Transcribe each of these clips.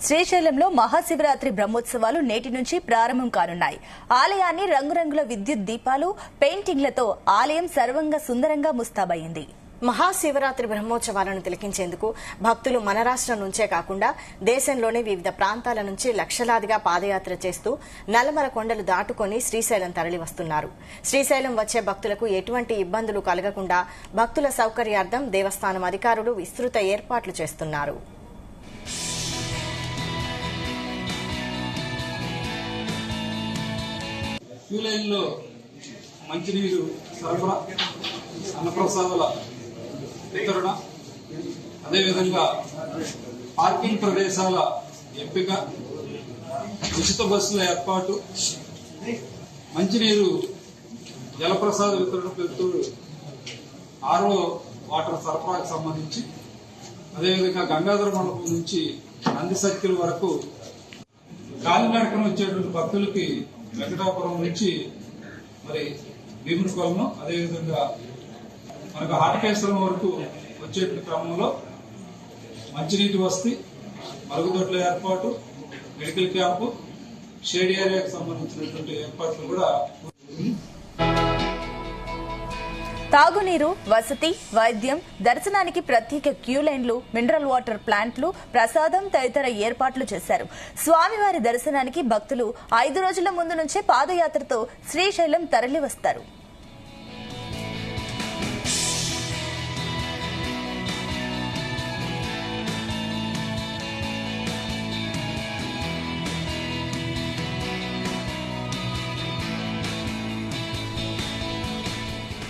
శ్రీశైలంలో మహాశివరాత్రి బ్రహ్మోత్సవాలు నేటి నుంచి ప్రారంభం కానున్నాయి. ఆలయాన్ని రంగురంగుల విద్యుత్ దీపాలు, పెయింటింగ్లతో ఆలయం సర్వంగా సుందరంగా ముస్తాబయ్యింది. మహాశివరాత్రి బ్రహ్మోత్సవాలను తిలకించేందుకు భక్తులు మన రాష్ట్రం నుంచే కాకుండా దేశంలోని వివిధ ప్రాంతాల నుంచి లక్షలాదిగా పాదయాత్ర చేస్తూ నల్లమల కొండలు దాటుకొని శ్రీశైలం తరలివస్తున్నారు. శ్రీశైలం వచ్చే భక్తులకు ఎటువంటి ఇబ్బందులు కలగకుండా భక్తుల సౌకర్యార్థం దేవస్థానం అధికారులు విస్తృత ఏర్పాట్లు చేస్తున్నారు. క్యూలైన్లో మంచినీరు సరఫరా, అన్నప్రసాదాల వితరణ, అదేవిధంగా పార్కింగ్ ప్రదేశాల ఎంపిక, ఉచిత బస్సుల ఏర్పాటు, మంచినీరు జలప్రసాద వితరణ పెడుతూ ఆర్ఓ వాటర్ సరఫరాకు సంబంధించి, అదేవిధంగా గంగాధర మండపం నుంచి నంది సర్కిల్ వరకు కాలినడకన వచ్చేటువంటి భక్తులకి వెంకటాపురం నుంచి మరి భీమునికొలను, అదేవిధంగా మనకు హాటకేశ్వరం వరకు వచ్చేటువంటి క్రమంలో మంచినీటి వసతి, మరుగుదొడ్ల ఏర్పాటు, మెడికల్ క్యాంపు, షేడ్ ఏరియాకు సంబంధించినటువంటి ఏర్పాట్లు కూడా. తాగునీరు, వసతి, వైద్యం, దర్శనానికి ప్రత్యేక క్యూ లైన్లు, మినరల్ వాటర్ ప్లాంట్లు, ప్రసాదం తదితర ఏర్పాట్లు చేశారు. స్వామివారి దర్శనానికి భక్తులు 5 రోజుల ముందు నుంచే పాదయాత్రతో శ్రీశైలం తరలివస్తారు.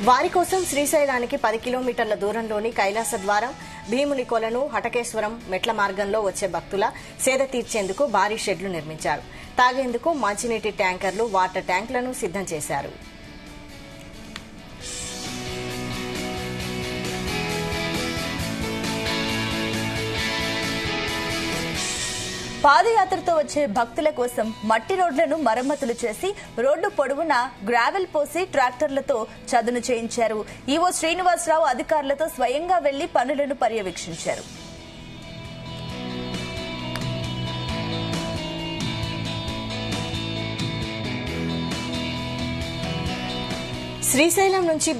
వారి కోసం శ్రీశైలానికి 10 కిలోమీటర్ల దూరంలోని కైలాస ద్వారం, భీముని కొలను, హటకేశ్వరం మెట్ల మార్గంలో వచ్చే భక్తుల సేద తీర్చేందుకు భారీ షెడ్లు నిర్మించారు. తాగేందుకు మంచినీటి ట్యాంకర్లు, వాటర్ ట్యాంకులను సిద్దం చేశారు. పాదయాత్రతో వచ్చే భక్తుల కోసం మట్టి రోడ్లను మరమ్మతులు చేసి రోడ్డు పొడవునా గ్రావెల్ పోసి ట్రాక్టర్లతో చదును చేయించారు. ఈవో శ్రీనివాసరావు అధికారులతో స్వయంగా వెళ్లి పనులను పర్యవేక్షించారు. శ్రీశైలం నుంచి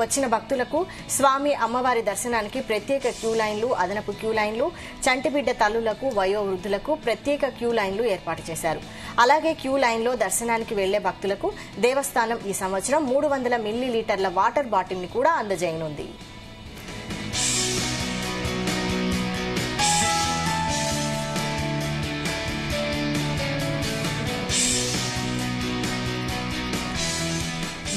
వచ్చిన భక్తులకు స్వామి అమ్మవారి దర్శనానికి ప్రత్యేక క్యూ లైన్లు, అదనపు క్యూ లైన్లు, చంటిబిడ్డ తల్లులకు, వయోవృద్ధులకు ప్రత్యేక క్యూ లైన్లు ఏర్పాటు చేశారు. అలాగే క్యూ లైన్లో దర్శనానికి వెళ్లే భక్తులకు దేవస్థానం ఈ సంవత్సరం 300 మిల్లీలీటర్ల వాటర్ బాటిల్ ని కూడా అందజేయనుంది.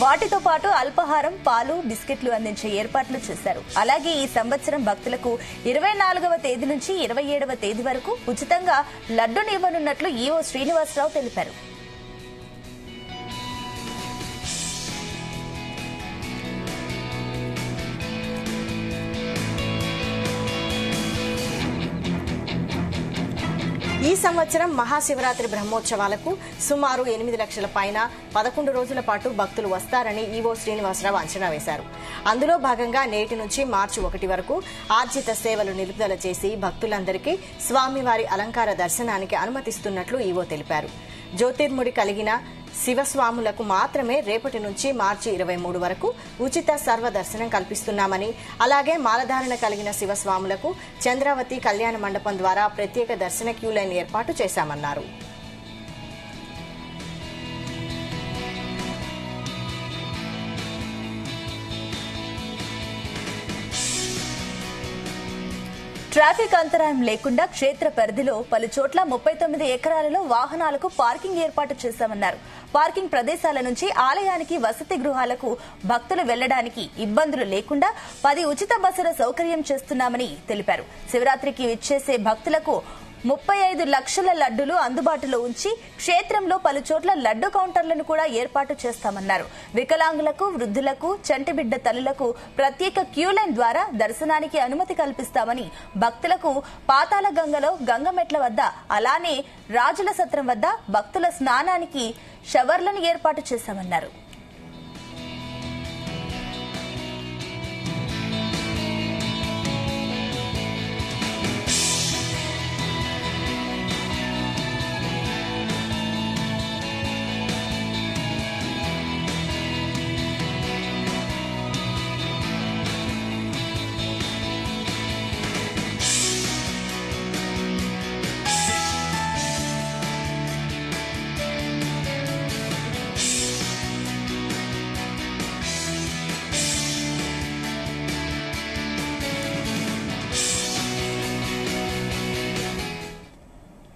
వాటితో పాటు అల్పాహారం, పాలు, బిస్కెట్లు అందించే ఏర్పాట్లు చేశారు. అలాగే ఈ సంవత్సరం భక్తులకు 24వ తేదీ నుంచి 27వ తేదీ వరకు ఉచితంగా లడ్డూనివ్వనున్నట్లు ఈవో శ్రీనివాసరావు తెలిపారు. ఈ సంవత్సరం మహాశివరాత్రి బ్రహ్మోత్సవాలకు సుమారు 8 లక్షల పైన 11 రోజుల పాటు భక్తులు వస్తారని ఈవో శ్రీనివాసరావు అంచనా వేశారు. అందులో భాగంగా నేటి నుంచి మార్చి 1 వరకు ఆర్జిత సేవలు నిలుపుదల చేసి భక్తులందరికీ స్వామివారి అలంకార దర్శనానికి అనుమతిస్తున్నట్లు ఈవో తెలిపారు. జ్యోతిర్ముడి కలిగిన శివస్వాములకు మాత్రమే రేపటి నుంచి మార్చి 23 వరకు ఉచిత సర్వ దర్శనం కల్పిస్తున్నామని, అలాగే మాలధారణ కలిగిన శివస్వాములకు చంద్రావతి కళ్యాణ మండపం ద్వారా ప్రత్యేక దర్శన క్యూ లైన్ ఏర్పాటు చేశామన్నారు. ట్రాఫిక్ అంతరాయం లేకుండా క్షేత్ర పరిధిలో పలు చోట్ల 39 ఎకరాలలో వాహనాలకు పార్కింగ్ ఏర్పాటు చేశామన్నారు. పార్కింగ్ ప్రదేశాల నుంచి ఆలయానికి, వసతి గృహాలకు భక్తులు వెళ్లడానికి ఇబ్బందులు లేకుండా 10 ఉచిత బస్సుల సౌకర్యం చేస్తున్నామని తెలిపారు. శివరాత్రికి విచ్చేసే భక్తులకు 35 లక్షల లడ్డూలు అందుబాటులో ఉంచి క్షేత్రంలో పలు చోట్ల లడ్డు కౌంటర్లను కూడా ఏర్పాటు చేస్తామన్నారు. వికలాంగులకు, వృద్ధులకు, చంటిబిడ్డ తల్లులకు ప్రత్యేక క్యూ లైన్ ద్వారా దర్శనానికి అనుమతి కల్పిస్తామని, భక్తులకు పాతాళ గంగలో గంగమెట్ల వద్ద, అలానే రాజుల సత్రం వద్ద భక్తుల స్నానానికి షవర్లను ఏర్పాటు చేశామన్నారు.